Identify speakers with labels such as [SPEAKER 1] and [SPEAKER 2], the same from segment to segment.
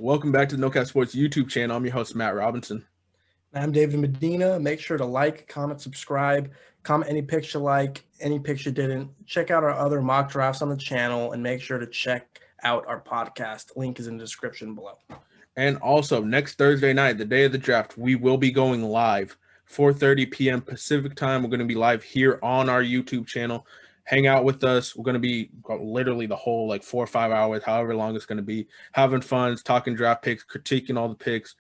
[SPEAKER 1] Welcome back to the No Cap Sports YouTube channel. I'm your host, Matt Robinson.
[SPEAKER 2] I'm David Medina. Make sure to like, comment, subscribe, comment any picks you like, any picks you didn't. Check out our other mock drafts on the channel and make sure to check out our podcast. Link is in the description below.
[SPEAKER 1] And also, next Thursday night, the day of the draft, we will be going live, 4:30 p.m. Pacific time. We're going to be live here on our YouTube channel. Hang out with us. We're going to be literally the whole 4 or 5 hours, however long it's going to be, having fun, talking draft picks, critiquing all the picks,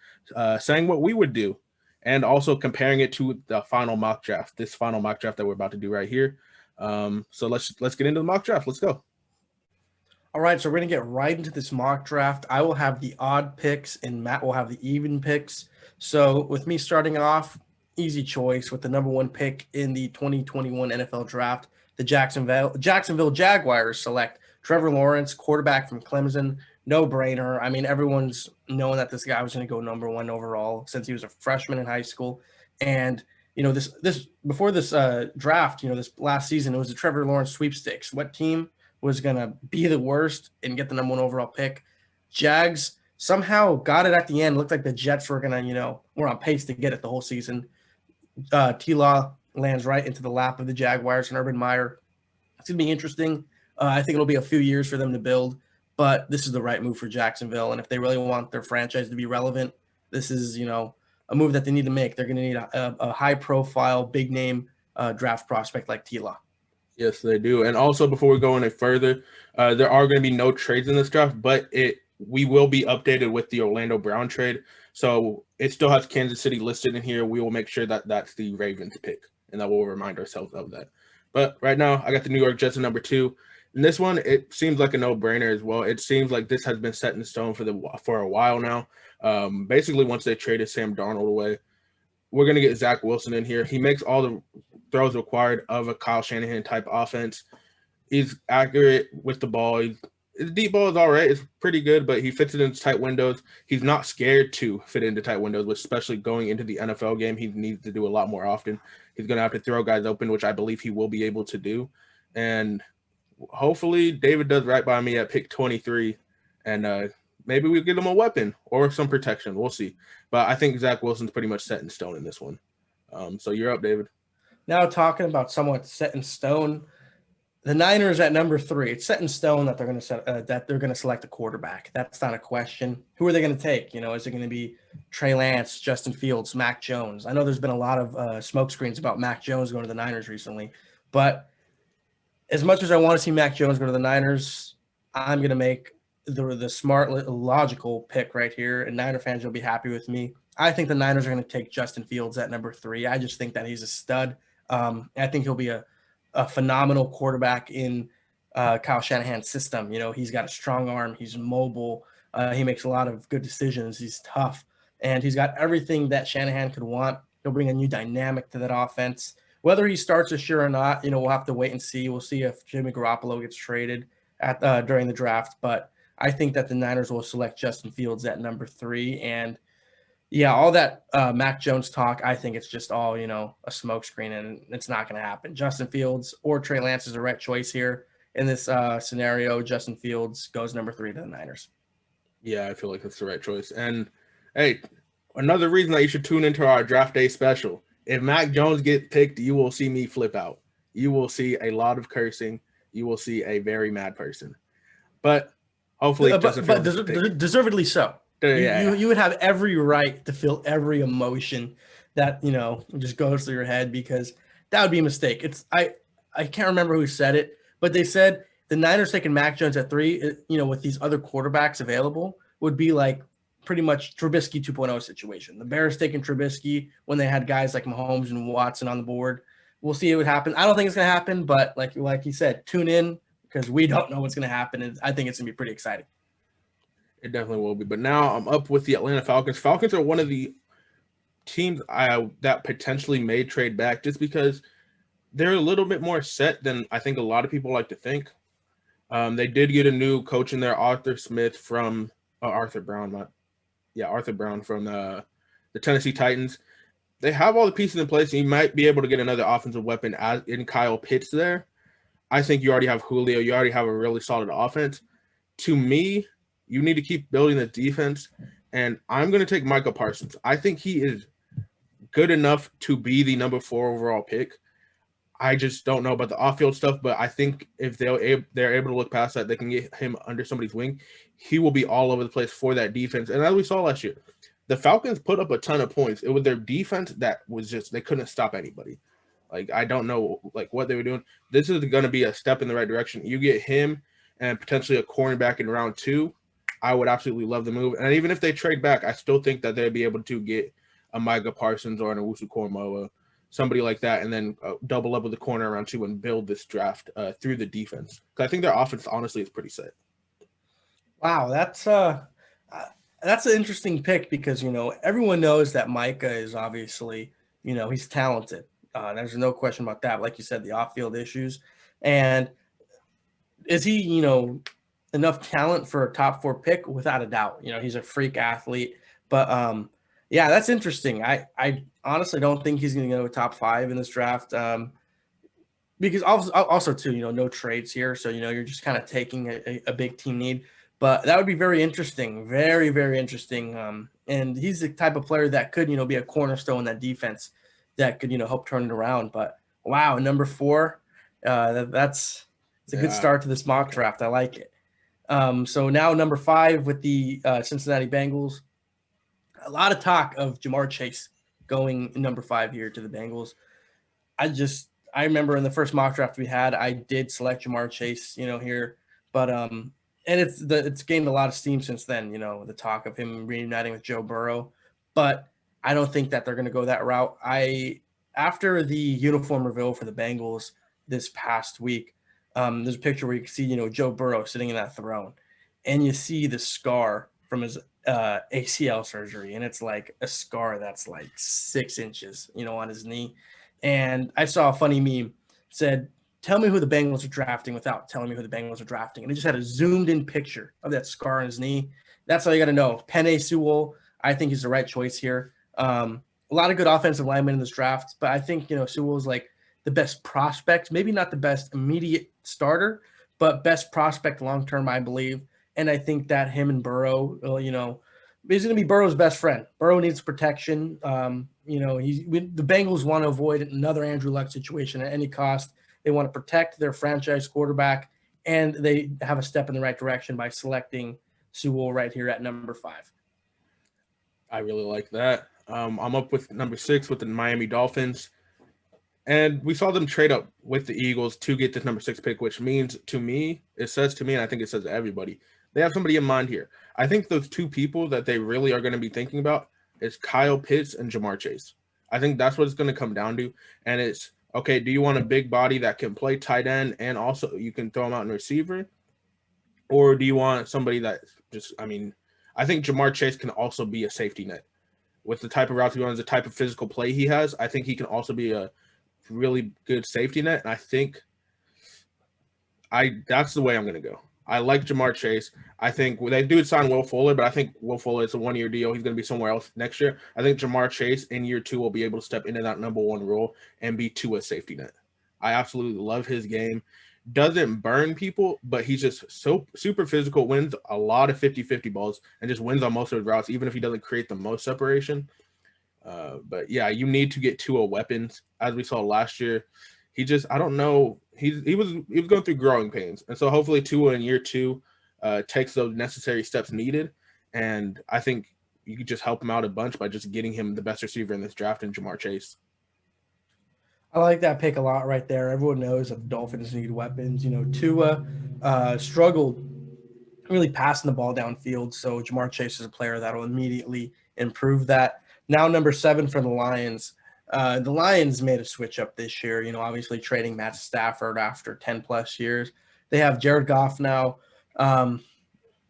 [SPEAKER 1] saying what we would do, and also comparing it to the final mock draft, this final mock draft that we're about to do right here. So let's get into the mock draft. Let's go.
[SPEAKER 2] All right, so we're going to get right into this mock draft. I will have the odd picks, and Matt will have the even picks. So with me starting off, easy choice with the number one pick in the 2021 NFL Draft, the Jacksonville Jaguars select Trevor Lawrence, quarterback from Clemson. No-brainer. I mean, everyone's knowing that this guy was going to go number one overall since he was a freshman in high school. And, this before this draft, this last season, it was the Trevor Lawrence sweepstakes. What team was going to be the worst and get the number one overall pick? Jags somehow got it at the end. Looked like the Jets were going to, were on pace to get it the whole season. T-Law lands right into the lap of the Jaguars and Urban Meyer. It's going to be interesting. I think it'll be a few years for them to build, but this is the right move for Jacksonville. And if they really want their franchise to be relevant, this is, a move that they need to make. They're going to need a high-profile, big-name draft prospect like T-Law.
[SPEAKER 1] Yes, they do. And also, before we go any further, there are going to be no trades in this draft, but we will be updated with the Orlando Brown trade. So it still has Kansas City listed in here. We will make sure that that's the Ravens pick, and that we'll remind ourselves of that. But right now, I got the New York Jets at number 2. And this one, it seems like a no-brainer as well. It seems like this has been set in stone for a while now. Basically, once they traded Sam Darnold away, we're going to get Zach Wilson in here. He makes all the throws required of a Kyle Shanahan type offense. He's accurate with the ball. His deep ball is all right. It's pretty good, but he fits it into tight windows. He's not scared to fit into tight windows, which especially going into the NFL game, he needs to do a lot more often. He's going to have to throw guys open, which I believe he will be able to do. And hopefully David does right by me at pick 23, and maybe we get him a weapon or some protection. We'll see. But I think Zach Wilson's pretty much set in stone in this one. So you're up, David.
[SPEAKER 2] Now talking about somewhat set in stone, the Niners at number 3. It's set in stone that they're going to select a quarterback. That's not a question. Who are they going to take? Is it going to be Trey Lance, Justin Fields, Mac Jones? I know there's been a lot of smokescreens about Mac Jones going to the Niners recently, but as much as I want to see Mac Jones go to the Niners, I'm going to make the smart, logical pick right here, and Niner fans will be happy with me. I think the Niners are going to take Justin Fields at number 3. I just think that he's a stud. I think he'll be a phenomenal quarterback in Kyle Shanahan's system. He's got a strong arm. He's mobile. He makes a lot of good decisions. He's tough, and he's got everything that Shanahan could want. He'll bring a new dynamic to that offense. Whether he starts this year or not, we'll have to wait and see. We'll see if Jimmy Garoppolo gets traded during the draft. But I think that the Niners will select Justin Fields at number 3. And, yeah, all that Mac Jones talk, I think it's just all, a smokescreen, and it's not going to happen. Justin Fields or Trey Lance is the right choice here. In this scenario, Justin Fields goes number 3 to the Niners.
[SPEAKER 1] Yeah, I feel like that's the right choice. And, hey, another reason that you should tune into our draft day special. If Mac Jones gets picked, you will see me flip out. You will see a lot of cursing. You will see a very mad person. But hopefully,
[SPEAKER 2] deservedly so. You would have every right to feel every emotion that just goes through your head, because that would be a mistake. I can't remember who said it, but they said the Niners taking Mac Jones at 3, with these other quarterbacks available, would be like pretty much Trubisky 2.0 situation. The Bears taking Trubisky when they had guys like Mahomes and Watson on the board. We'll see what happens. I don't think it's going to happen, but like you said, tune in, because we don't know what's going to happen, and I think it's going to be pretty exciting.
[SPEAKER 1] It definitely will be. But now I'm up with the Atlanta Falcons. Falcons are one of the teams that potentially may trade back, just because they're a little bit more set than I think a lot of people like to think. They did get a new coach in there, Arthur Brown from the Tennessee Titans. They have all the pieces in place, and you might be able to get another offensive weapon in Kyle Pitts there. I think you already have Julio. You already have a really solid offense. To me, You need to keep building the defense. And I'm going to take Micah Parsons. I think he is good enough to be the number 4 overall pick. I just don't know about the off-field stuff, but I think if they're able to look past that, they can get him under somebody's wing. He will be all over the place for that defense. And as we saw last year, the Falcons put up a ton of points. It was their defense that was just, they couldn't stop anybody. Like, I don't know what they were doing. This is going to be a step in the right direction. You get him and potentially a cornerback in round 2. I would absolutely love the move. And even if they trade back, I still think that they'd be able to get a Micah Parsons or an Owusu-Koramoah, somebody like that, and then double up with the corner around 2 and build this draft through the defense. Because I think their offense, honestly, is pretty set.
[SPEAKER 2] Wow, that's an interesting pick because, everyone knows that Micah is obviously, he's talented. There's no question about that. Like you said, the off-field issues. And is he, enough talent for a top 4 pick? Without a doubt. He's a freak athlete. But, yeah, that's interesting. I honestly don't think he's going to go top 5 in this draft because also too, no trades here. So, you're just kind of taking a big team need. But that would be very interesting, very, very interesting. And he's the type of player that could, be a cornerstone in that defense that could, help turn it around. But, wow, number 4, it's a good start to this mock draft. I like it. So now number 5 with the Cincinnati Bengals. A lot of talk of Ja'Marr Chase going number 5 here to the Bengals. I remember in the first mock draft we had, I did select Ja'Marr Chase, here, but and it's gained a lot of steam since then. The talk of him reuniting with Joe Burrow, but I don't think that they're going to go that route. After the uniform reveal for the Bengals this past week, there's a picture where you can see Joe Burrow sitting in that throne, and you see the scar from his ACL surgery, and it's like a scar that's like 6 inches, on his knee. And I saw a funny meme said, "Tell me who the Bengals are drafting without telling me who the Bengals are drafting." And it just had a zoomed in picture of that scar on his knee. That's all you got to know. Penei Sewell, I think is the right choice here. A lot of good offensive linemen in this draft, but I think, Sewell is like the best prospect, maybe not the best immediate starter, but best prospect long-term, I believe. And I think that him and Burrow, he's going to be Burrow's best friend. Burrow needs protection. The Bengals want to avoid another Andrew Luck situation at any cost. They want to protect their franchise quarterback, and they have a step in the right direction by selecting Sewell right here at number 5.
[SPEAKER 1] I really like that. I'm up with number 6 with the Miami Dolphins. And we saw them trade up with the Eagles to get this number 6 pick, which means it says to me, and I think it says to everybody, they have somebody in mind here. I think those 2 people that they really are going to be thinking about is Kyle Pitts and Ja'Marr Chase. I think that's what it's going to come down to. And it's, okay, do you want a big body that can play tight end and also you can throw him out in receiver? Or do you want somebody that I think Ja'Marr Chase can also be a safety net. With the type of routes he runs, the type of physical play he has, I think he can also be a really good safety net. And I think that's the way I'm going to go. I like Ja'Marr Chase. I think they do sign Will Fuller, but I think Will Fuller is a 1-year deal. He's going to be somewhere else next year. I think Ja'Marr Chase in year 2 will be able to step into that number 1 role and be a safety net. I absolutely love his game. Doesn't burn people, but he's just so super physical, wins a lot of 50-50 balls, and just wins on most of his routes, even if he doesn't create the most separation. But yeah, you need to get Tua weapons, as we saw last year. I don't know. He was going through growing pains, and so hopefully Tua in year 2 takes those necessary steps needed. And I think you could just help him out a bunch by just getting him the best receiver in this draft in Ja'Marr Chase.
[SPEAKER 2] I like that pick a lot right there. Everyone knows that the Dolphins need weapons. Tua struggled really passing the ball downfield, so Ja'Marr Chase is a player that will immediately improve that. Now number 7 for the Lions. The Lions made a switch up this year, obviously trading Matt Stafford after 10-plus years. They have Jared Goff now.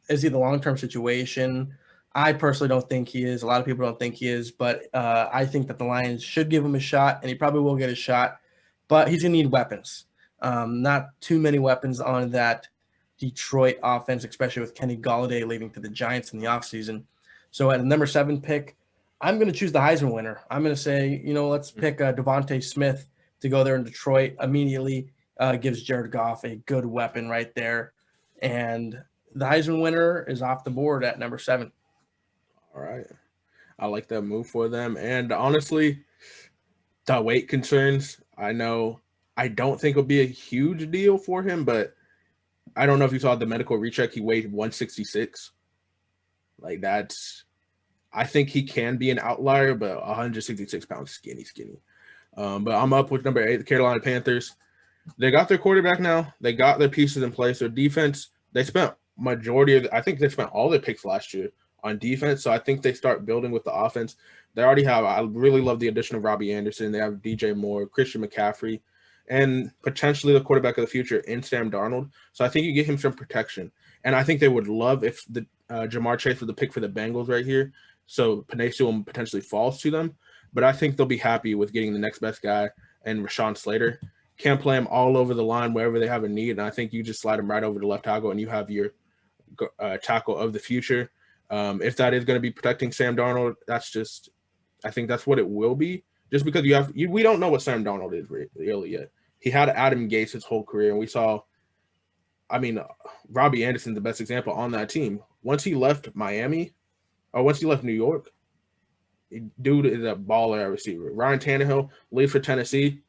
[SPEAKER 2] Is he the long-term situation? I personally don't think he is. A lot of people don't think he is, but I think that the Lions should give him a shot, and he probably will get a shot, but he's going to need weapons. Not too many weapons on that Detroit offense, especially with Kenny Golladay leaving to the Giants in the offseason. So at the number 7 pick, I'm going to choose the Heisman winner. I'm going to say, let's pick Devontae Smith to go there in Detroit. Immediately gives Jared Goff a good weapon right there. And the Heisman winner is off the board at number 7.
[SPEAKER 1] All right. I like that move for them. And honestly, the weight concerns, I know I don't think it'll be a huge deal for him, but I don't know if you saw the medical recheck. He weighed 166. Like I think he can be an outlier, but 166 pounds, skinny. But I'm up with number 8, the Carolina Panthers. They got their quarterback now. They got their pieces in place. Their defense, they spent I think they spent all their picks last year on defense. So I think they start building with the offense. They already have, I really love the addition of Robbie Anderson. They have DJ Moore, Christian McCaffrey, and potentially the quarterback of the future in Sam Darnold. So I think you get him some protection. And I think they would love if the Jamar Chase was the pick for the Bengals right here. So Penei Sewell potentially falls to them. But I think they'll be happy with getting the next best guy and Rashawn Slater. Can't play him all over the line wherever they have a need. And I think you just slide him right over to left tackle and you have your tackle of the future. If that is going to be protecting Sam Darnold, I think that's what it will be. Just because we don't know what Sam Darnold is really yet. He had Adam Gase his whole career, and we saw, Robbie Anderson's the best example on that team. Once he left Miami, or once he left New York, dude is a baller at receiver. Ryan Tannehill leaves for Tennessee,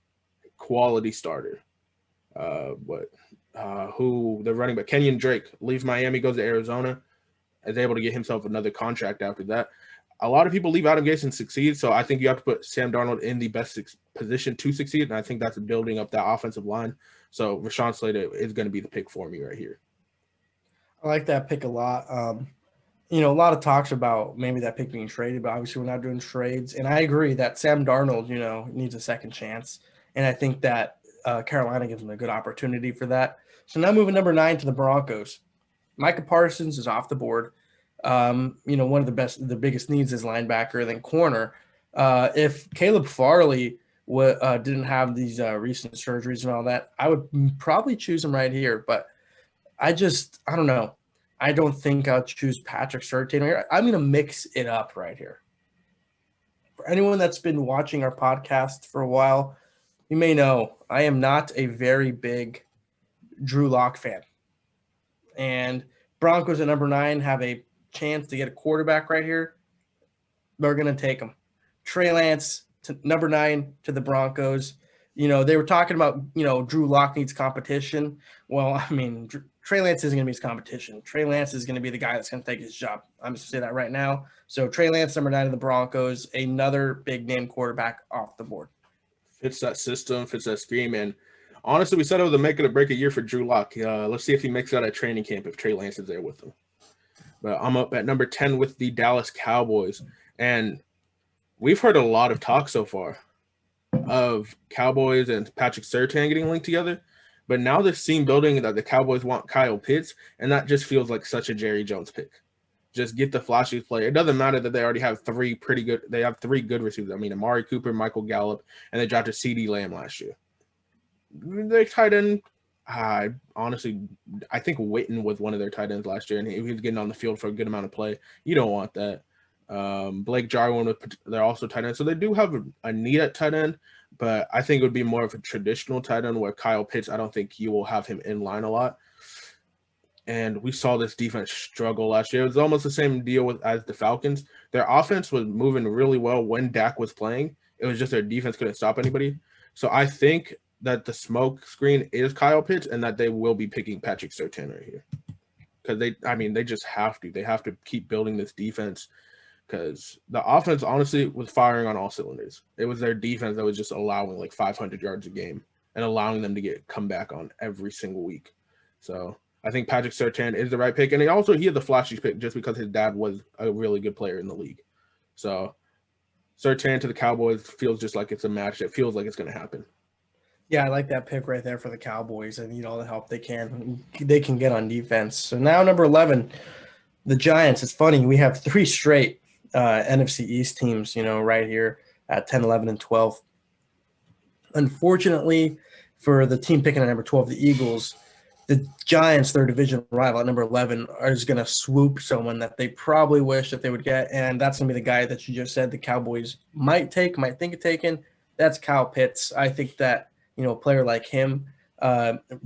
[SPEAKER 1] quality starter. Who the running back Kenyon Drake leaves Miami, goes to Arizona, is able to get himself another contract after that. A lot of people leave Adam Gase and succeed, so I think you have to put Sam Darnold in the best position to succeed, and I think that's building up that offensive line. So Rashawn Slater is going to be the pick for me right here.
[SPEAKER 2] I like that pick a lot. A lot of talks about maybe that pick being traded, but obviously we're not doing trades. And I agree that Sam Darnold, needs a second chance. And I think that Carolina gives him a good opportunity for that. So now moving number 9 to the Broncos. Micah Parsons is off the board. One of the biggest needs is linebacker, then corner. If Caleb Farley didn't have these recent surgeries and all that, I would probably choose him right here. But I don't know. I don't think I'll choose Patrick Surtain here. I'm going to mix it up right here. For anyone that's been watching our podcast for a while, you may know I am not a very big Drew Lock fan. And Broncos at number 9 have a chance to get a quarterback right here. They're going to take him. Trey Lance to number 9 to the Broncos. They were talking about, Drew Lock needs competition. Well, Trey Lance isn't going to be his competition. Trey Lance is going to be the guy that's going to take his job. I'm just going to say that right now. So Trey Lance, number 9 to the Broncos, another big name quarterback off the board.
[SPEAKER 1] Fits that system, fits that scheme. And honestly, we said it was a make it or break a year for Drew Lock. Let's see if he makes it out at training camp if Trey Lance is there with him. But I'm up at number 10 with the Dallas Cowboys. And we've heard a lot of talk so far of Cowboys and Patrick Surtain getting linked together. But now they're seeing building that the Cowboys want Kyle Pitts, and that just feels like such a Jerry Jones pick. Just get the flashiest player. It doesn't matter that they already have 3 pretty good – they have 3 good receivers. Amari Cooper, Michael Gallup, and they drafted CeeDee Lamb last year. Their tight end – I think Witten was one of their tight ends last year, and he was getting on the field for a good amount of play. You don't want that. Blake Jarwin, they're also tight end. So they do have a need at tight end, but I think it would be more of a traditional tight end where Kyle Pitts, I don't think you will have him in line a lot. And we saw this defense struggle last year. It was almost the same deal as the Falcons. Their offense was moving really well when Dak was playing. It was just their defense couldn't stop anybody. So I think that the smoke screen is Kyle Pitts and that they will be picking Patrick Surtain right here. Because they just have to. They have to keep building this defense because the offense honestly was firing on all cylinders. It was their defense that was just allowing like 500 yards a game and allowing them to come back on every single week. So I think Patrick Surtain is the right pick. And he had the flashy pick just because his dad was a really good player in the league. So Surtain to the Cowboys feels just like it's a match. It feels like it's going to happen.
[SPEAKER 2] Yeah, I like that pick right there for the Cowboys. I need all the help they can get on defense. So now number 11, the Giants. It's funny. We have 3 straight NFC East teams, right here at 10, 11, and 12. Unfortunately, for the team picking at number 12, the Eagles, the Giants, their division rival at number 11, is going to swoop someone that they probably wish that they would get, and that's going to be the guy that you just said the Cowboys might think of taking. That's Kyle Pitts. I think that, a player like him,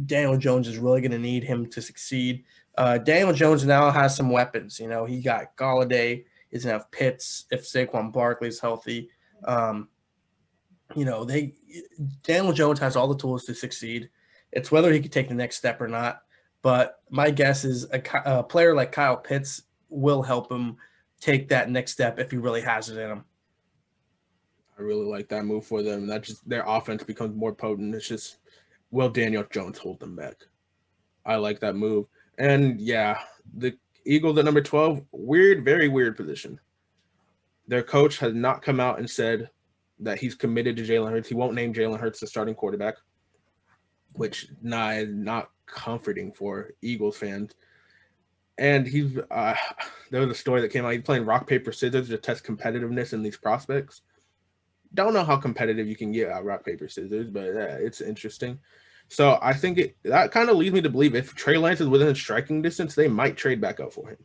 [SPEAKER 2] Daniel Jones is really going to need him to succeed. Daniel Jones now has some weapons. He got Galladay. He's going to have Pitts if Saquon Barkley's healthy. Daniel Jones has all the tools to succeed. It's whether he could take the next step or not. But my guess is a player like Kyle Pitts will help him take that next step if he really has it in him.
[SPEAKER 1] I really like that move for them. That just their offense becomes more potent. It's just, will Daniel Jones hold them back? I like that move. And yeah, the Eagles at number 12, very weird position. Their coach has not come out and said that he's committed to Jalen Hurts. He won't name Jalen Hurts the starting quarterback, which is not comforting for Eagles fans. And he's there was a story that came out. He's playing rock, paper, scissors to test competitiveness in these prospects. Don't know how competitive you can get at rock, paper, scissors, but it's interesting. So I think that kind of leads me to believe if Trey Lance is within striking distance, they might trade back up for him.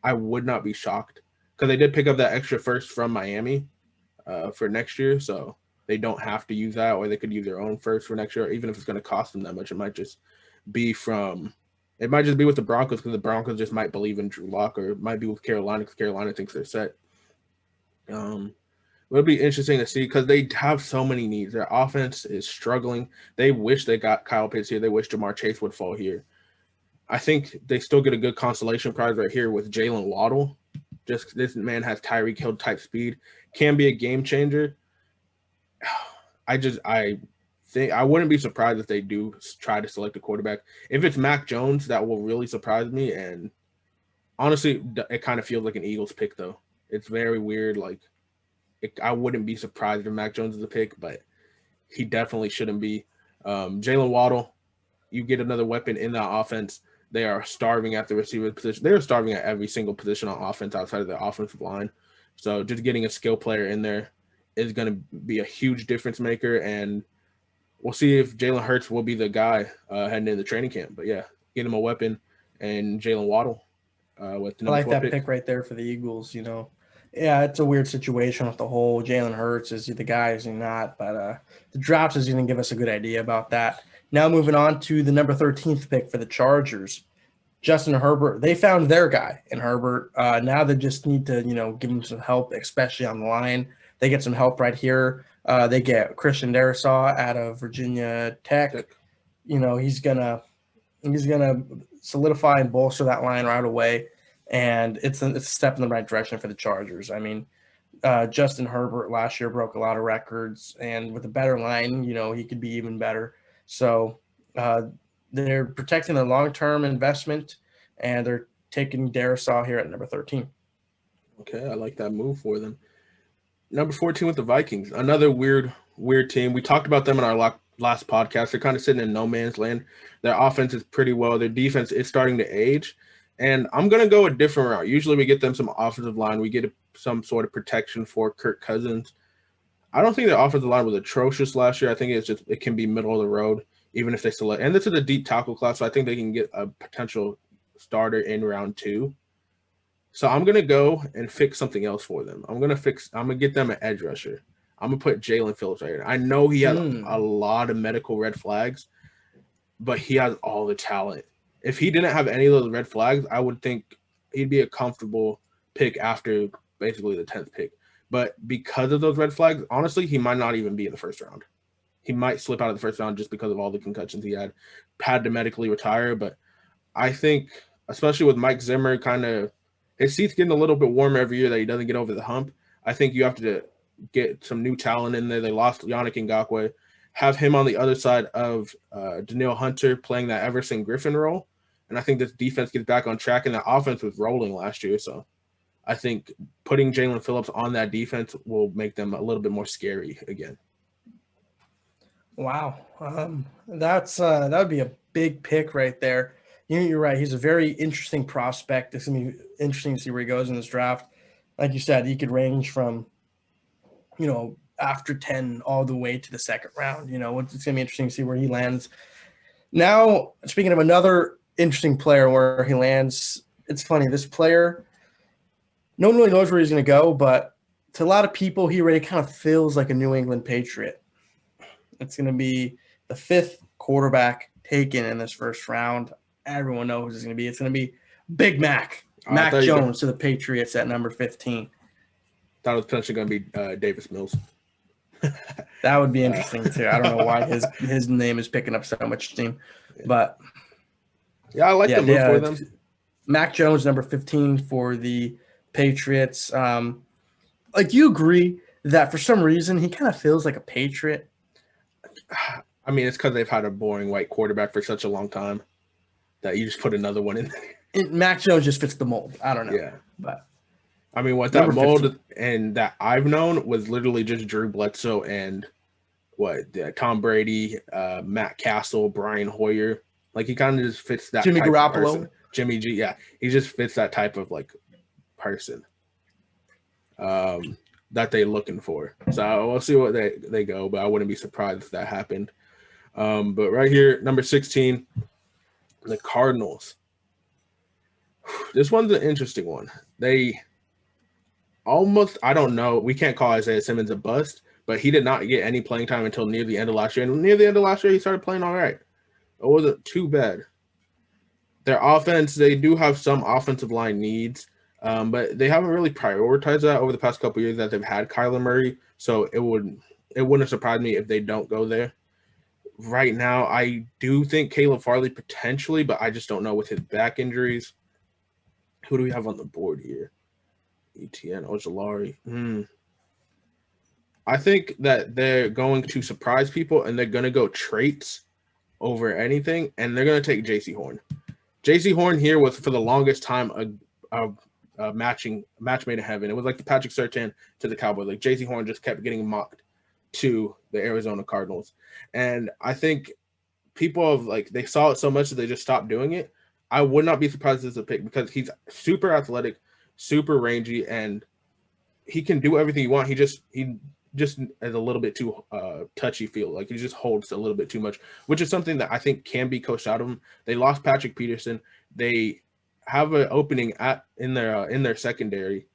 [SPEAKER 1] I would not be shocked because they did pick up that extra first from Miami for next year. So they don't have to use that, or they could use their own first for next year. Even if it's going to cost them that much, it might just be with the Broncos because the Broncos just might believe in Drew Lock, or it might be with Carolina because Carolina thinks they're set. It'll be interesting to see because they have so many needs. Their offense is struggling. They wish they got Kyle Pitts here. They wish Jamar Chase would fall here. I think they still get a good consolation prize right here with Jalen Waddle. Just this man has Tyreek Hill type speed, can be a game changer. I think I wouldn't be surprised if they do try to select a quarterback. If it's Mac Jones, that will really surprise me. And honestly, it kind of feels like an Eagles pick, though. It's very weird. I wouldn't be surprised if Mac Jones is a pick, but he definitely shouldn't be. Jalen Waddle, you get another weapon in that offense. They are starving at the receiver position. They're starving at every single position on offense outside of their offensive line. So just getting a skill player in there is going to be a huge difference maker, and we'll see if Jalen Hurts will be the guy heading into the training camp. But yeah, get him a weapon and Jalen Waddle with the number
[SPEAKER 2] I like
[SPEAKER 1] 12
[SPEAKER 2] that pick right there for the Eagles. Yeah, it's a weird situation with the whole Jalen Hurts. Is he the guy? Is he not? But the draft is going to give us a good idea about that. Now moving on to the number 13th pick for the Chargers, Justin Herbert. They found their guy in Herbert. Now they just need to, give him some help, especially on the line. They get some help right here. They get Christian Darrisaw out of Virginia Tech. He's gonna solidify and bolster that line right away. And it's a step in the right direction for the Chargers. I mean, Justin Herbert last year broke a lot of records, and with a better line, he could be even better. So they're protecting their long-term investment, and they're taking Darrisaw here at number 13.
[SPEAKER 1] Okay, I like that move for them. Number 14 with the Vikings, another weird team. We talked about them in our last podcast. They're kind of sitting in no man's land. Their offense is pretty well. Their defense is starting to age. And I'm going to go a different route. Usually we get them some offensive line. We get some sort of protection for Kirk Cousins. I don't think their offensive line was atrocious last year. I think it can be middle of the road, even if they select. And this is a deep tackle class, so I think they can get a potential starter in round 2. So I'm going to go and fix something else for them. I'm going to get them an edge rusher. I'm going to put Jalen Phillips right here. I know he has a lot of medical red flags, but he has all the talent. If he didn't have any of those red flags, I would think he'd be a comfortable pick after basically the 10th pick. But because of those red flags, honestly, he might not even be in the first round. He might slip out of the first round just because of all the concussions he had to medically retire. But I think, especially with Mike Zimmer, his seat's getting a little bit warmer every year that he doesn't get over the hump. I think you have to get some new talent in there. They lost Yannick Ngakoue. Have him on the other side of Danielle Hunter playing that Everson Griffin role. And I think this defense gets back on track, and the offense was rolling last year. So I think putting Jalen Phillips on that defense will make them a little bit more scary again.
[SPEAKER 2] Wow. That would be a big pick right there. You're right. He's a very interesting prospect. It's going to be interesting to see where he goes in this draft. Like you said, he could range from, after 10 all the way to the second round. It's going to be interesting to see where he lands. Now, speaking of another interesting player where he lands, it's funny. This player, no one really knows where he's going to go, but to a lot of people, he already kind of feels like a New England Patriot. It's going to be the 5th quarterback taken in this first round. everyone knows who it's going to be. It's going to be Big Mac.
[SPEAKER 1] I
[SPEAKER 2] Mac
[SPEAKER 1] thought you
[SPEAKER 2] Jones to the Patriots at number 15.
[SPEAKER 1] thought it was potentially going to be Davis Mills.
[SPEAKER 2] That would be interesting too. I don't know why his name is picking up so much steam, but
[SPEAKER 1] yeah, I like the move for them.
[SPEAKER 2] Mac Jones, number 15 for the Patriots. Like, you agree that for some reason he kind of feels like a Patriot?
[SPEAKER 1] I mean, it's because they've had a boring white quarterback for such a long time that you just put another one in there.
[SPEAKER 2] Mac Jones just fits the mold. I don't know.
[SPEAKER 1] Yeah.
[SPEAKER 2] But
[SPEAKER 1] I mean, what that mold 15. And that I've known was literally just Drew Bledsoe and Tom Brady, Matt Castle, Brian Hoyer. Like, he kind of just fits that
[SPEAKER 2] Jimmy
[SPEAKER 1] type
[SPEAKER 2] Garoppolo.
[SPEAKER 1] Of person. Jimmy G, yeah. He just fits that type of, like, person that they're looking for. So we'll see what they go, but I wouldn't be surprised if that happened. But right here, number 16, the Cardinals. This one's an interesting one. They almost, I don't know, we can't call Isaiah Simmons a bust, but he did not get any playing time until near the end of last year. And near the end of last year, he started playing all right. It wasn't too bad. Their offense, they do have some offensive line needs, but they haven't really prioritized that over the past couple of years that they've had Kyler Murray. So it wouldn't surprise me if they don't go there. Right now, I do think Caleb Farley potentially, but I just don't know with his back injuries. Who do we have on the board here? ETN, Ojolari. I think that they're going to surprise people, and they're going to go traits over anything, and they're going to take J.C. Horn. J.C. Horn here was, for the longest time, a match made in heaven. It was like the Patrick Surtain to the Cowboys. Like, J.C. Horn just kept getting mocked to the Arizona Cardinals. And I think people they saw it so much that they just stopped doing it. I would not be surprised as a pick because he's super athletic, super rangy, and he can do everything you want. He just is a little bit too touchy feel. Like, he just holds a little bit too much, which is something that I think can be coached out of him. They lost Patrick Peterson. They have an opening in their secondary.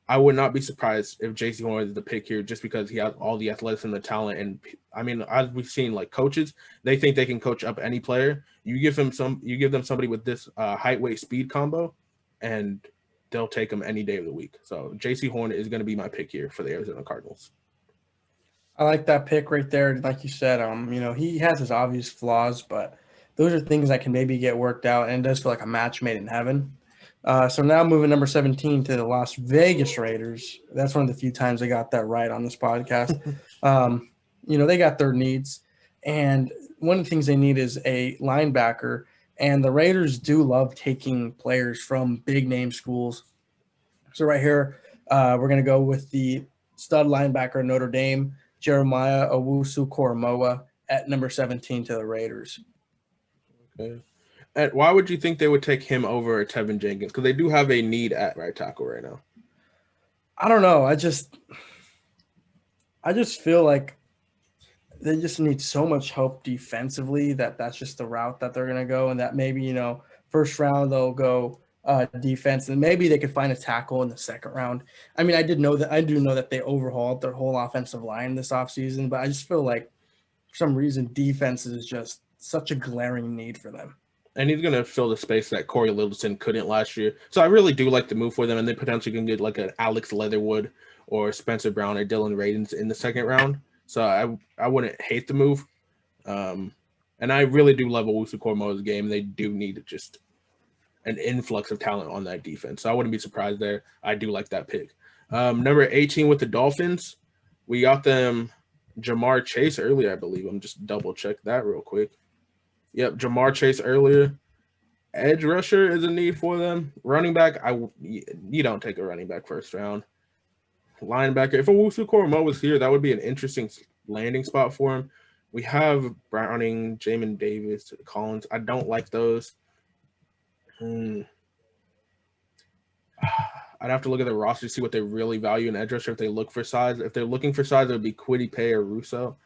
[SPEAKER 1] I would not be surprised if J.C. Horn is the pick here just because he has all the athleticism and the talent. And I mean, as we've seen, like, coaches, they think they can coach up any player. You give them somebody with this height, weight, speed combo, and they'll take them any day of the week. So J.C. Horn is going to be my pick here for the Arizona Cardinals.
[SPEAKER 2] I like that pick right there. Like you said, he has his obvious flaws, but those are things that can maybe get worked out, and it does feel like a match made in heaven. So now moving number 17 to the Las Vegas Raiders. That's one of the few times they got that right on this podcast. They got their needs, and one of the things they need is a linebacker, and the Raiders do love taking players from big name schools. So right here, we're going to go with the stud linebacker Notre Dame, Jeremiah Owusu-Koramoah, at number 17 to the Raiders.
[SPEAKER 1] Okay. And why would you think they would take him over Tevin Jenkins? Because they do have a need at right tackle right now.
[SPEAKER 2] I don't know. I just feel like they just need so much help defensively that's just the route that they're going to go, and that maybe, first round they'll go defense, and maybe they could find a tackle in the second round. I mean, I do know that they overhauled their whole offensive line this offseason, but I just feel like for some reason defense is just such a glaring need for them.
[SPEAKER 1] And he's going to fill the space that Corey Littleton couldn't last year. So I really do like the move for them, and they potentially can get like an Alex Leatherwood or Spencer Brown or Dylan Radins in the second round. So I wouldn't hate the move. And I really do love Owusu-Koramoah's game. They do need just an influx of talent on that defense. So I wouldn't be surprised there. I do like that pick. Number 18 with the Dolphins, we got them Jamar Chase earlier, I believe. I'm just double check that real quick. Yep, Jamar Chase earlier. Edge rusher is a need for them. Running back, you don't take a running back first round. Linebacker, if Owusu-Koramoah was here, that would be an interesting landing spot for him. We have Browning, Jamin Davis, Collins. I don't like those. I'd have to look at the roster to see what they really value in edge rusher if they look for size. If they're looking for size, it would be Kwity Paye or Russo.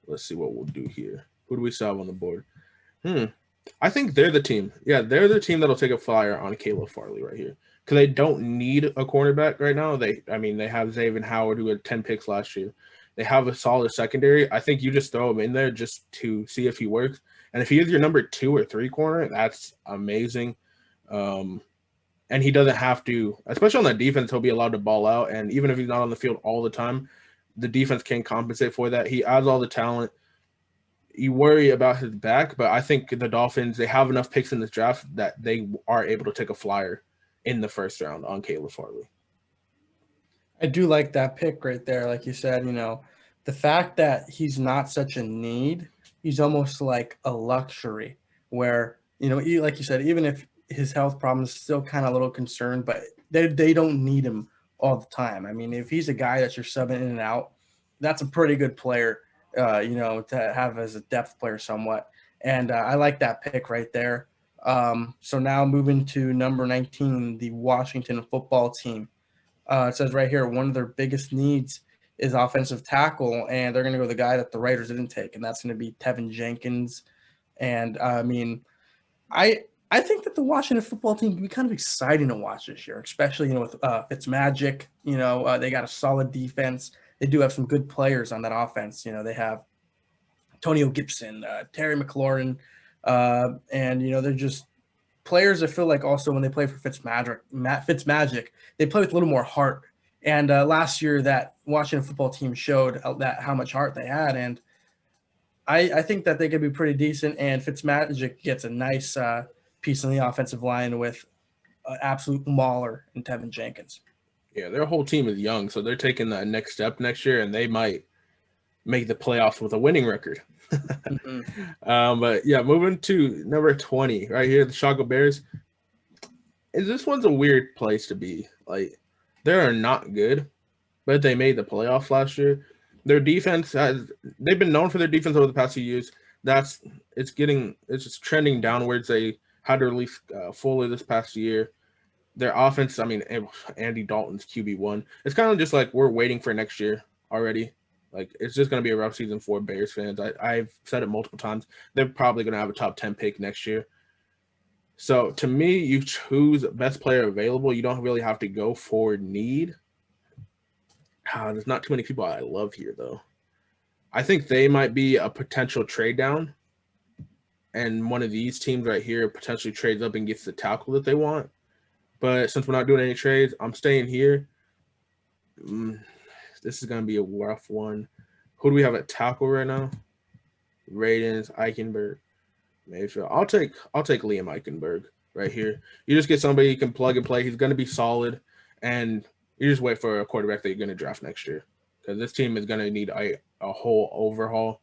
[SPEAKER 1] Let's see what we'll do here. Who do we still have on the board? I think they're the team. Yeah, they're the team that'll take a flyer on Caleb Farley right here. Because they don't need a cornerback right now. They have Xavier Howard, who had 10 picks last year. They have a solid secondary. I think you just throw him in there just to see if he works. And if he is your number 2 or 3 corner, that's amazing. And he doesn't have to, especially on the defense, he'll be allowed to ball out. And even if he's not on the field all the time, the defense can compensate for that. He has all the talent. You worry about his back, but I think the Dolphins, they have enough picks in this draft that they are able to take a flyer in the first round on Caleb Farley.
[SPEAKER 2] I do like that pick right there. Like you said, the fact that he's not such a need, he's almost like a luxury where, like you said, even if his health problems still kind of a little concerned, but they don't need him all the time. I mean, if he's a guy that you're subbing in and out, that's a pretty good player, to have as a depth player somewhat. And I like that pick right there. So now moving to number 19, the Washington football team. It says right here, one of their biggest needs is offensive tackle, and they're going to go with the guy that the Raiders didn't take, and that's going to be Tevin Jenkins. And I mean, I think that the Washington football team can be kind of exciting to watch this year, especially with Fitzmagic. They got a solid defense. They do have some good players on that offense. They have Antonio Gibson, Terry McLaurin, and they're just players. I feel like also when they play for Fitzmagic, they play with a little more heart. And last year, that Washington football team showed that how much heart they had, and I think that they could be pretty decent. And Fitzmagic gets a nice piece on the offensive line with an absolute mauler in Tevin Jenkins.
[SPEAKER 1] Yeah, their whole team is young, so they're taking that next step next year, and they might make the playoffs with a winning record. But yeah, moving to number 20 right here, the Chicago Bears. This one's a weird place to be. Like, they are not good, but they made the playoffs last year. Their defense they've been known for their defense over the past few years. It's just trending downwards. They had to release Fuller this past year. Their offense, I mean, Andy Dalton's QB1. It's kind of just like we're waiting for next year already. Like, it's just going to be a rough season for Bears fans. I've said it multiple times. They're probably going to have a top 10 pick next year. So, to me, you choose best player available. You don't really have to go for need. There's not too many people I love here, though. I think they might be a potential trade down. And one of these teams right here potentially trades up and gets the tackle that they want. But since we're not doing any trades, I'm staying here. This is going to be a rough one. Who do we have at tackle right now? Radens, Eichenberg, Mayfield. I'll take Liam Eichenberg right here. You just get somebody you can plug and play. He's going to be solid, and you just wait for a quarterback that you're going to draft next year, because this team is going to need a whole overhaul.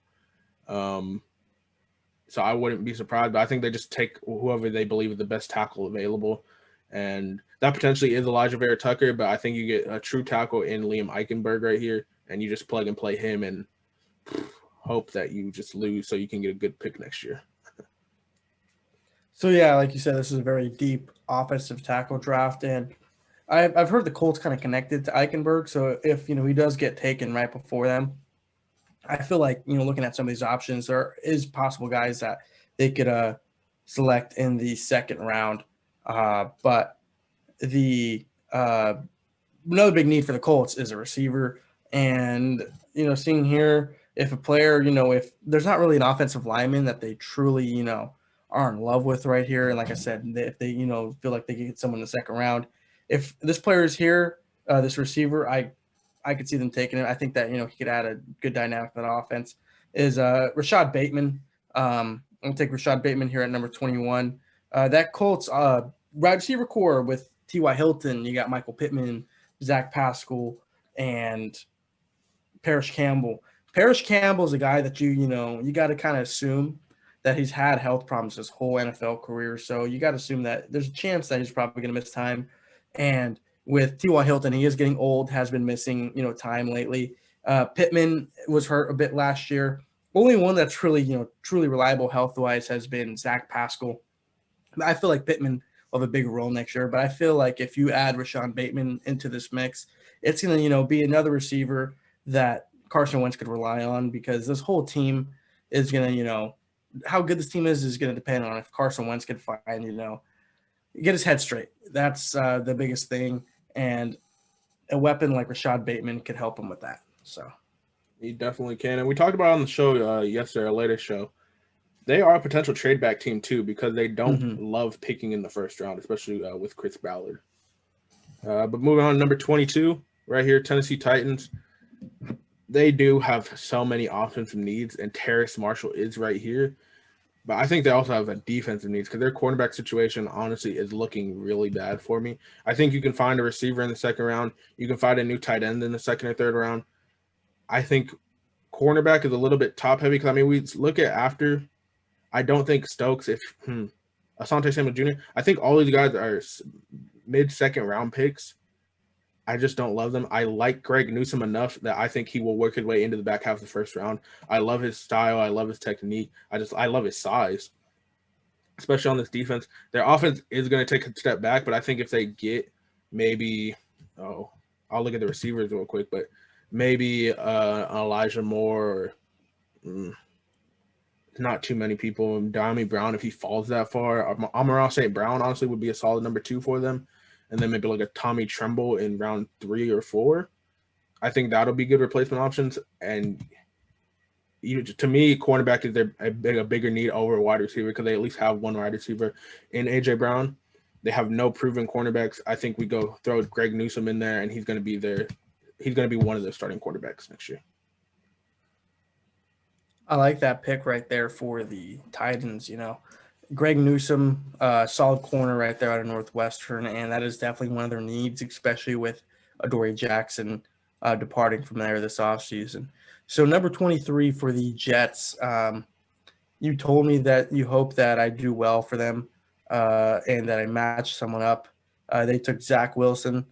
[SPEAKER 1] So I wouldn't be surprised, but I think they just take whoever they believe is the best tackle available. And that potentially is Elijah Vera Tucker, but I think you get a true tackle in Liam Eichenberg right here, and you just plug and play him and hope that you just lose so you can get a good pick next year.
[SPEAKER 2] So, yeah, like you said, this is a very deep offensive tackle draft, and I've heard the Colts kind of connected to Eichenberg, so if, he does get taken right before them, I feel like, looking at some of these options, there is possible guys that they could select in the second round. But the another big need for the Colts is a receiver. And, seeing here, if a player, if there's not really an offensive lineman that they truly, are in love with right here. And like I said, if they, feel like they can get someone in the second round, if this player is here, this receiver, I could see them taking it. I think that, he could add a good dynamic to that offense is Rashad Bateman. I'm going to take Rashad Bateman here at number 21. That Colts wide receiver core with T.Y. Hilton, you got Michael Pittman, Zach Pascal, and Parrish Campbell. Parrish Campbell is a guy that you got to kind of assume that he's had health problems his whole NFL career. So you got to assume that there's a chance that he's probably going to miss time. And with T.Y. Hilton, he is getting old, has been missing, time lately. Pittman was hurt a bit last year. Only one that's really, truly reliable health-wise has been Zach Pascal. I feel like Pittman will have a big role next year, but I feel like if you add Rashad Bateman into this mix, it's going to, be another receiver that Carson Wentz could rely on, because this whole team is going to, how good this team is going to depend on if Carson Wentz can find, get his head straight. That's the biggest thing. And a weapon like Rashad Bateman could help him with that. So
[SPEAKER 1] he definitely can. And we talked about it on the show yesterday, our latest show. they are a potential trade back team too because they don't
[SPEAKER 2] Mhm.
[SPEAKER 1] love picking in the first round, especially with Chris Ballard. But moving on, number 22, right here, Tennessee Titans. They do have so many offensive needs, and Terrace Marshall is right here. But I think they also have a defensive needs because their cornerback situation, honestly, is looking really bad for me. I think you can find a receiver in the second round. You can find a new tight end in the second or third round. I think cornerback is a little bit top heavy because, I mean, we look at after. I don't think Stokes, Asante Samuel Jr., I think all these guys are mid-second round picks. I just don't love them. I like Greg Newsome enough that I think he will work his way into the back half of the first round. I love his style. I love his technique. I love his size, especially on this defense. Their offense is going to take a step back, but I think if they get maybe, I'll look at the receivers real quick, but maybe Elijah Moore or not too many people. Dami Brown, if he falls that far, Amon-Ra St. Brown honestly would be a solid number 2 for them. And then maybe like a Tommy Tremble in round 3 or 4. I think that'll be good replacement options. And to me, cornerback is a bigger need over a wide receiver because they at least have one wide receiver in AJ Brown. They have no proven cornerbacks. I think we go throw Greg Newsome in there, and he's going to be there. He's going to be one of their starting quarterbacks next year.
[SPEAKER 2] I like that pick right there for the Titans. Greg Newsome, solid corner right there out of Northwestern, and that is definitely one of their needs, especially with Adoree Jackson departing from there this offseason. So number 23 for the Jets, you told me that you hope that I do well for them and that I match someone up. They took Zach Wilson.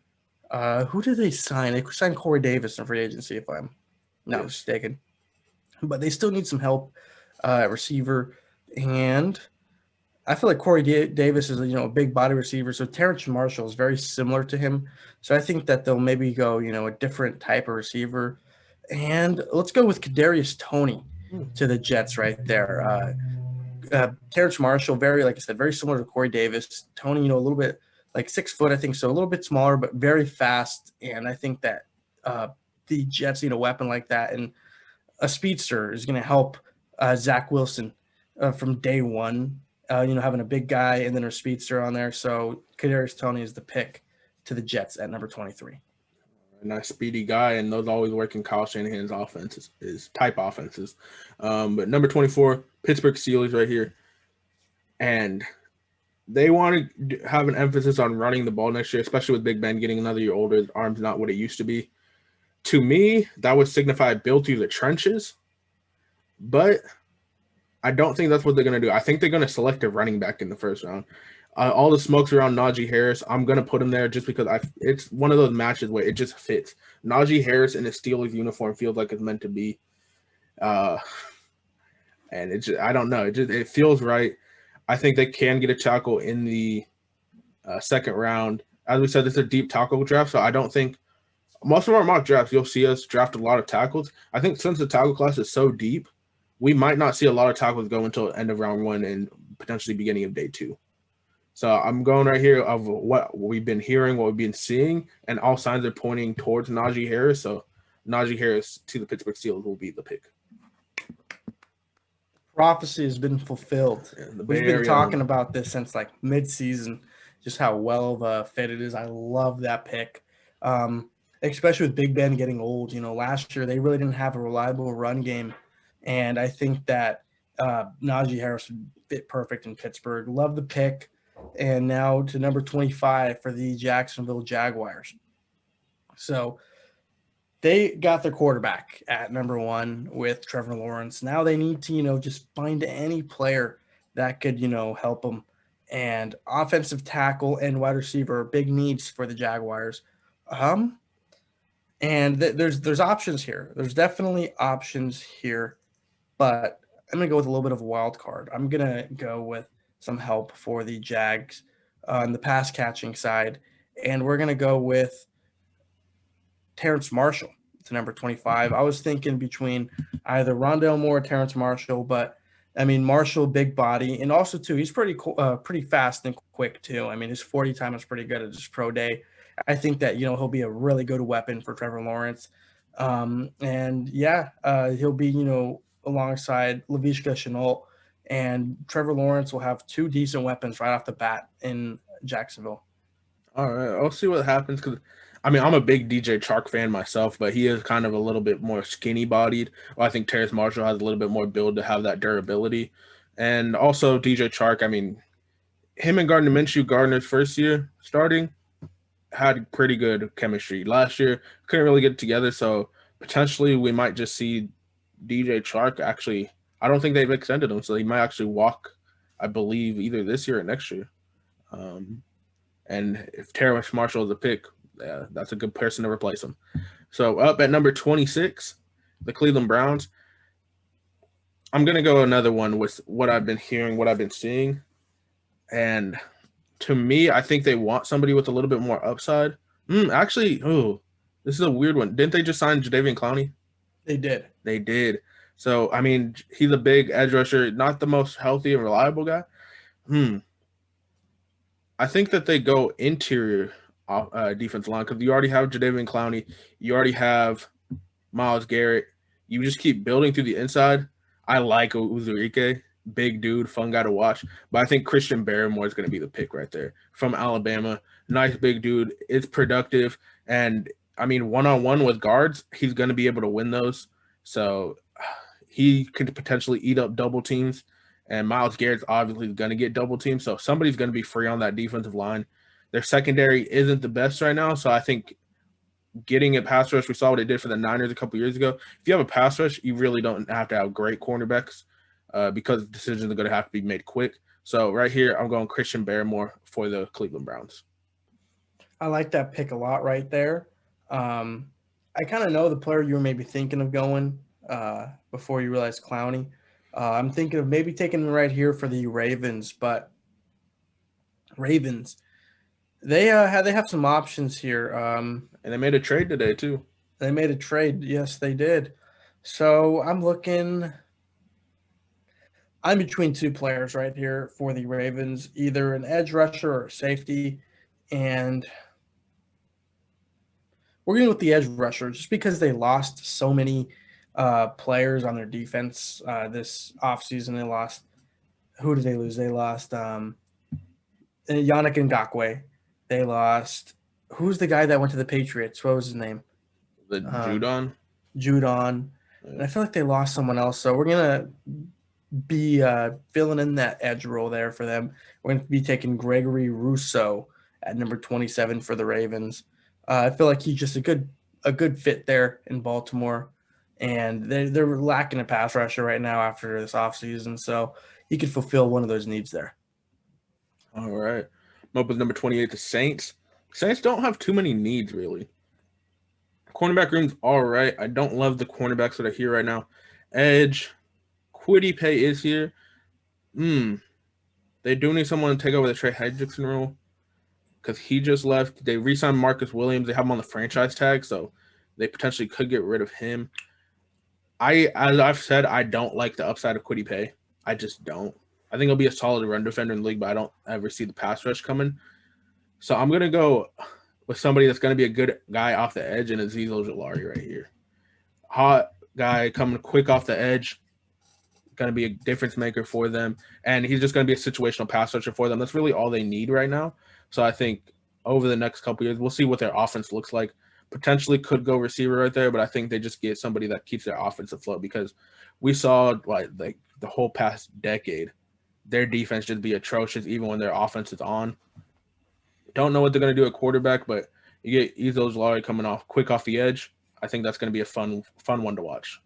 [SPEAKER 2] Who did they sign? They signed Corey Davis in free agency, if I'm not mistaken. But they still need some help at receiver, and I feel like Corey Davis is a big body receiver, so Terrace Marshall is very similar to him. So I think that they'll maybe go a different type of receiver, and let's go with Kadarius Toney to the Jets right there. Terrace Marshall, like I said, very similar to Corey Davis. Toney, a little bit like 6 foot, I think, so a little bit smaller, but very fast. And I think that the Jets need a weapon like that, and a speedster is going to help Zach Wilson from day one. Having a big guy and then a speedster on there. So Kadarius Toney is the pick to the Jets at number 23.
[SPEAKER 1] A nice speedy guy, and those always work in Kyle Shanahan's offenses, is type offenses. But number 24, Pittsburgh Steelers right here. And they want to have an emphasis on running the ball next year, especially with Big Ben getting another year older. His arm's not what it used to be. To me, that would signify build through the trenches. But I don't think that's what they're going to do. I think they're going to select a running back in the first round. All the smokes around Najee Harris, I'm going to put him there just because it's one of those matches where it just fits. Najee Harris in a Steelers uniform feels like it's meant to be. And I don't know. It feels right. I think they can get a tackle in the second round. As we said, this is a deep tackle draft, so I don't think most of our mock drafts, you'll see us draft a lot of tackles. I think since the tackle class is so deep, we might not see a lot of tackles go until the end of round 1 and potentially beginning of day 2. So I'm going right here of what we've been hearing, what we've been seeing, and all signs are pointing towards Najee Harris. So Najee Harris to the Pittsburgh Steelers will be the pick.
[SPEAKER 2] Prophecy has been fulfilled.
[SPEAKER 1] Yeah,
[SPEAKER 2] We've been talking about this since like mid-season, just how well of a fit it is. I love that pick, especially with Big Ben getting old. Last year they really didn't have a reliable run game, and I think that Najee Harris would fit perfect in Pittsburgh. Love the pick. And now to number 25 for the Jacksonville Jaguars. So they got their quarterback at number 1 with Trevor Lawrence. Now they need to, just find any player that could, help them. And offensive tackle and wide receiver are big needs for the Jaguars. And there's options here. There's definitely options here, but I'm going to go with a little bit of a wild card. I'm going to go with some help for the Jags on the pass catching side. And we're going to go with Terrace Marshall to number 25. I was thinking between either Rondelle Moore or Terrace Marshall, but I mean, Marshall, big body. And also too, he's pretty fast and quick too. I mean, his 40 time is pretty good at his pro day. I think that, he'll be a really good weapon for Trevor Lawrence. He'll be, alongside Laviska Shenault and Trevor Lawrence will have two decent weapons right off the bat in Jacksonville.
[SPEAKER 1] All right, I'll see what happens because, I mean, I'm a big DJ Chark fan myself, but he is kind of a little bit more skinny bodied. Well, I think Terrace Marshall has a little bit more build to have that durability. And also DJ Chark, I mean, him and Gardner Minshew, Gardner's first year starting, had pretty good chemistry. Last year, couldn't really get it together, so potentially we might just see DJ Chark actually. I don't think they've extended him, so he might actually walk, I believe, either this year or next year. And if Terrace Marshall is a pick, that's a good person to replace him. So up at number 26, the Cleveland Browns. I'm going to go another one with what I've been hearing, what I've been seeing. And to me, I think they want somebody with a little bit more upside. Actually, this is a weird one. Didn't they just sign Jadeveon Clowney?
[SPEAKER 2] They did.
[SPEAKER 1] They did. So, I mean, he's a big edge rusher, not the most healthy and reliable guy. I think that they go interior defense line because you already have Jadeveon Clowney. You already have Myles Garrett. You just keep building through the inside. I like Uzurike. Big dude, fun guy to watch. But I think Christian Barmore is going to be the pick right there from Alabama. Nice big dude. It's productive. And, I mean, one-on-one with guards, he's going to be able to win those. So he could potentially eat up double teams. And Myles Garrett's obviously going to get double teamed. So somebody's going to be free on that defensive line. Their secondary isn't the best right now. So I think getting a pass rush, we saw what it did for the Niners a couple years ago. If you have a pass rush, you really don't have to have great cornerbacks because decisions are going to have to be made quick. So right here, I'm going Christian Barmore for the Cleveland Browns.
[SPEAKER 2] I like that pick a lot right there. I kind of know the player you were maybe thinking of going before you realized Clowney. I'm thinking of maybe taking him right here for the Ravens, but Ravens, they have some options here.
[SPEAKER 1] And they made a trade today too.
[SPEAKER 2] They made a trade. Yes, they did. So I'm between two players right here for the Ravens, either an edge rusher or a safety. And we're going with the edge rusher just because they lost so many players on their defense this offseason. They lost – who did they lose? They lost Yannick Ngakoue. They lost – who's the guy that went to the Patriots? What was his name?
[SPEAKER 1] The Judon?
[SPEAKER 2] Judon. Yeah. And I feel like they lost someone else. So we're going to be filling in that edge role there for them. We're going to be taking Gregory Rousseau at number 27 for the Ravens. I feel like he's just a good fit there in Baltimore. And they're lacking a pass rusher right now after this offseason. So he could fulfill one of those needs there.
[SPEAKER 1] All right. I'm up with number 28, the Saints. Saints don't have too many needs, really. Cornerback room's all right. I don't love the cornerbacks that are here right now. Edge, Kwity Paye is here. They do need someone to take over the Trey Hendrickson role because he just left. They re-signed Marcus Williams. They have him on the franchise tag, so they potentially could get rid of him. As I've said, I don't like the upside of Kwity Paye. I just don't. I think he'll be a solid run defender in the league, but I don't ever see the pass rush coming. So I'm going to go with somebody that's going to be a good guy off the edge, and Azeez Ojulari right here. Hot guy coming quick off the edge, going to be a difference maker for them, and he's just going to be a situational pass rusher for them. That's really all they need right now. So I think over the next couple years, we'll see what their offense looks like. Potentially could go receiver right there, but I think they just get somebody that keeps their offense afloat because we saw like the whole past decade, their defense just be atrocious even when their offense is on. Don't know what they're going to do at quarterback, but you get Azeez Ojulari coming off quick off the edge. I think that's going to be a fun one to watch.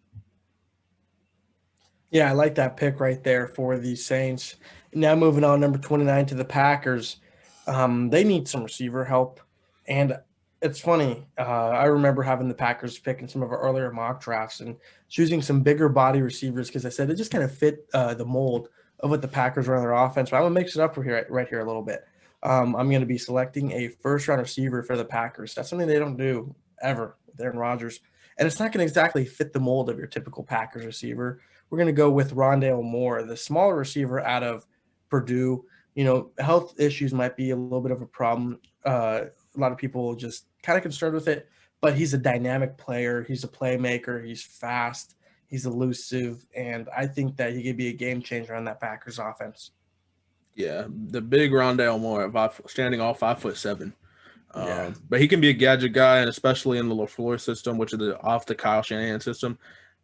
[SPEAKER 2] Yeah, I like that pick right there for the Saints. Now moving on, number 29 to the Packers. They need some receiver help, and it's funny. I remember having the Packers pick in some of our earlier mock drafts and choosing some bigger body receivers because I said it just kind of fit the mold of what the Packers run their offense. But I'm going to mix it up right here a little bit. I'm going to be selecting a first-round receiver for the Packers. That's something they don't do ever with Aaron Rodgers. And it's not going to exactly fit the mold of your typical Packers receiver. We're going to go with Rondelle Moore, the smaller receiver out of Purdue. You know, health issues might be a little bit of a problem. A lot of people just kind of concerned with it, but he's a dynamic player. He's a playmaker. He's fast. He's elusive, and I think that he could be a game changer on that Packers offense.
[SPEAKER 1] Yeah, the big Rondelle Moore, standing all 5'7".
[SPEAKER 2] Yeah.
[SPEAKER 1] But he can be a gadget guy, and especially in the LaFleur system, which is off the Kyle Shanahan system.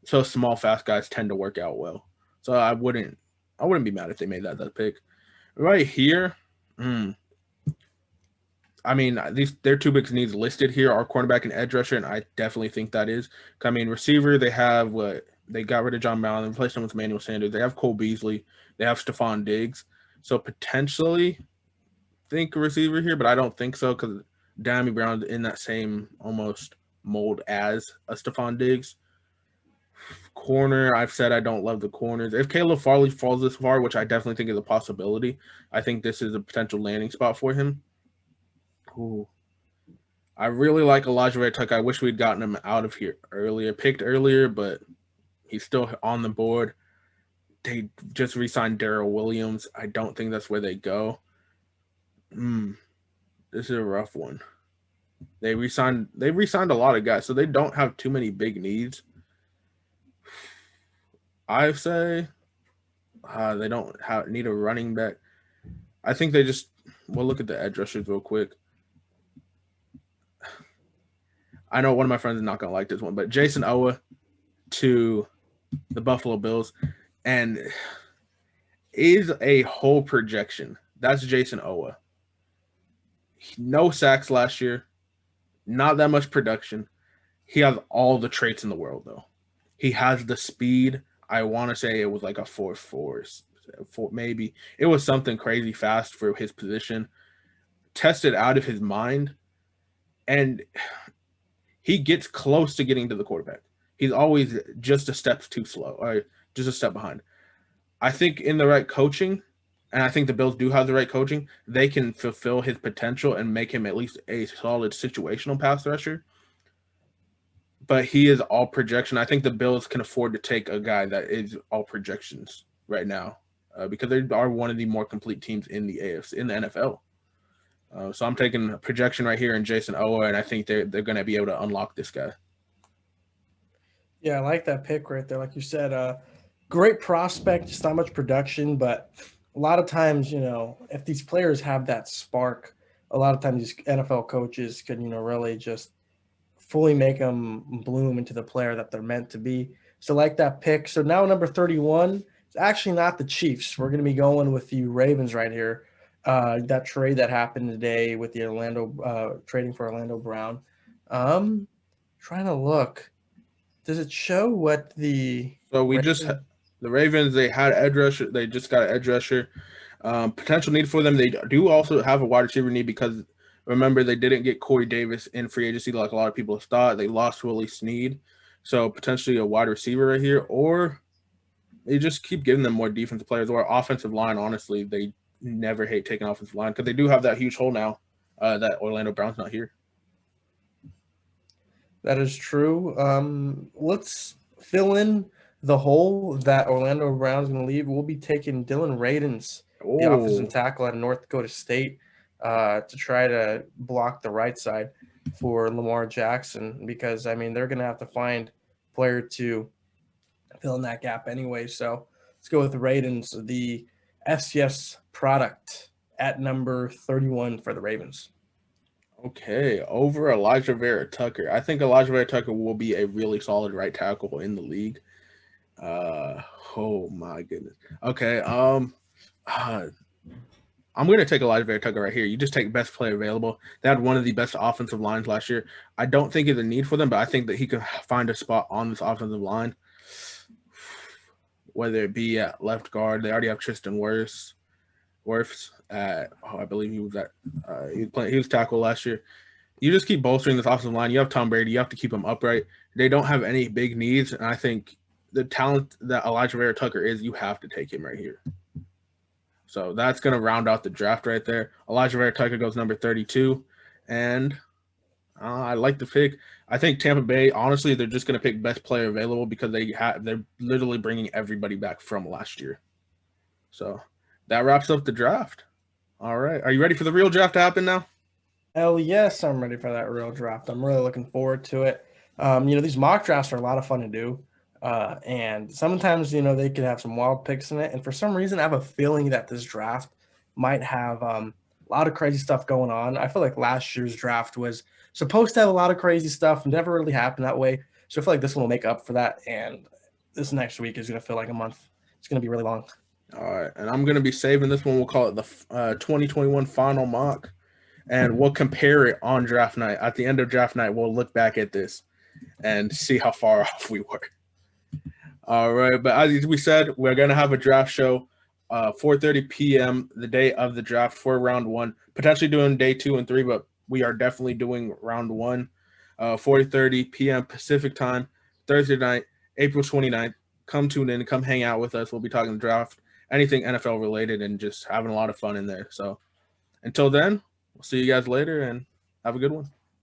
[SPEAKER 1] So small, fast guys tend to work out well. So I wouldn't be mad if they made that pick. Right here, I mean, their two big needs listed here are cornerback and edge rusher, and I definitely think that is. I mean, receiver, they have they got rid of John Brown and replaced him with Emmanuel Sanders. They have Cole Beasley. They have Stephon Diggs. So potentially think a receiver here, but I don't think so because Dammy Brown's in that same almost mold as a Stephon Diggs. Corner, I've said I don't love the corners. If Caleb Farley falls this far, which I definitely think is a possibility, I think this is a potential landing spot for him. Ooh. I really like Elijah Vera Tucker. I wish we'd gotten him out of here picked earlier, but he's still on the board. They just re-signed Darrell Williams. I don't think that's where they go. This is a rough one. They re-signed a lot of guys, so they don't have too many big needs. I say they don't need a running back. I think they just – we'll look at the edge rushers real quick. I know one of my friends is not going to like this one, but Jason Owa to the Buffalo Bills and is a whole projection. That's Jason Owa. No sacks last year. Not that much production. He has all the traits in the world, though. He has the speed. I want to say it was like a 4.4, maybe. It was something crazy fast for his position. Tested out of his mind. And he gets close to getting to the quarterback. He's always just a step too slow or just a step behind. I think in the right coaching, and I think the Bills do have the right coaching, they can fulfill his potential and make him at least a solid situational pass rusher. But he is all projection. I think the Bills can afford to take a guy that is all projections right now because they are one of the more complete teams in the AFC, in the NFL. So I'm taking a projection right here in Jason Owa, and I think they're going to be able to unlock this guy.
[SPEAKER 2] Yeah, I like that pick right there. Like you said, great prospect, just not much production, but a lot of times, if these players have that spark, a lot of times these NFL coaches can, really just fully make them bloom into the player that they're meant to be. So like that pick. So now number 31, it's actually not the Chiefs. We're going to be going with the Ravens right here. That trade that happened today with the trading for Orlando Brown. Trying to look. Does it show what the?
[SPEAKER 1] So the Ravens. They had edge rusher. They just got an edge rusher. Potential need for them. They do also have a wide receiver need because remember they didn't get Corey Davis in free agency like a lot of people thought. They lost Willie Snead, so potentially a wide receiver right here, or they just keep giving them more defensive players or offensive line. Honestly, they never hate taking offensive line because they do have that huge hole now that Orlando Brown's not here.
[SPEAKER 2] That is true. Let's fill in the hole that Orlando Brown's going to leave. We'll be taking Dylan Radins, the offensive tackle at North Dakota State, to try to block the right side for Lamar Jackson because, they're going to have to find a player to fill in that gap anyway. So let's go with Radins, the FCS product at number 31 for the Ravens.
[SPEAKER 1] Okay, over Elijah Vera Tucker. I think Elijah Vera Tucker will be a really solid right tackle in the league. Oh my goodness. Okay, I'm going to take Elijah Vera Tucker right here. You just take best player available. They had one of the best offensive lines last year. I don't think it's a need for them, but I think that he can find a spot on this offensive line, whether it be at left guard. They already have Tristan Wirfs. I believe he was he was tackle last year. You just keep bolstering this offensive line. You have Tom Brady. You have to keep him upright. They don't have any big needs, and I think the talent that Elijah Vera Tucker is, you have to take him right here. So that's going to round out the draft right there. Elijah Vera Tucker goes number 32, and I like the pick. I think Tampa Bay, honestly, they're just going to pick best player available because they're literally bringing everybody back from last year. So that wraps up the draft. All right. Are you ready for the real draft to happen now?
[SPEAKER 2] Hell yes, I'm ready for that real draft. I'm really looking forward to it. These mock drafts are a lot of fun to do. And sometimes, they could have some wild picks in it. And for some reason, I have a feeling that this draft might have a lot of crazy stuff going on. I feel like last year's draft was supposed to have a lot of crazy stuff, never really happened that way. So I feel like this one will make up for that. And this next week is going to feel like a month. It's going to be really long.
[SPEAKER 1] All right. And I'm going to be saving this one. We'll call it the 2021 final mock. And we'll compare it on draft night. At the end of draft night, we'll look back at this and see how far off we were. All right. But as we said, we're going to have a draft show 4:30 p.m. the day of the draft for round 1. Potentially doing day 2 and 3, but we are definitely doing round 1. 4:30 p.m. Pacific time, Thursday night, April 29th. Come tune in. Come hang out with us. We'll be talking draft, anything NFL related, and just having a lot of fun in there. So until then, we'll see you guys later, and have a good one.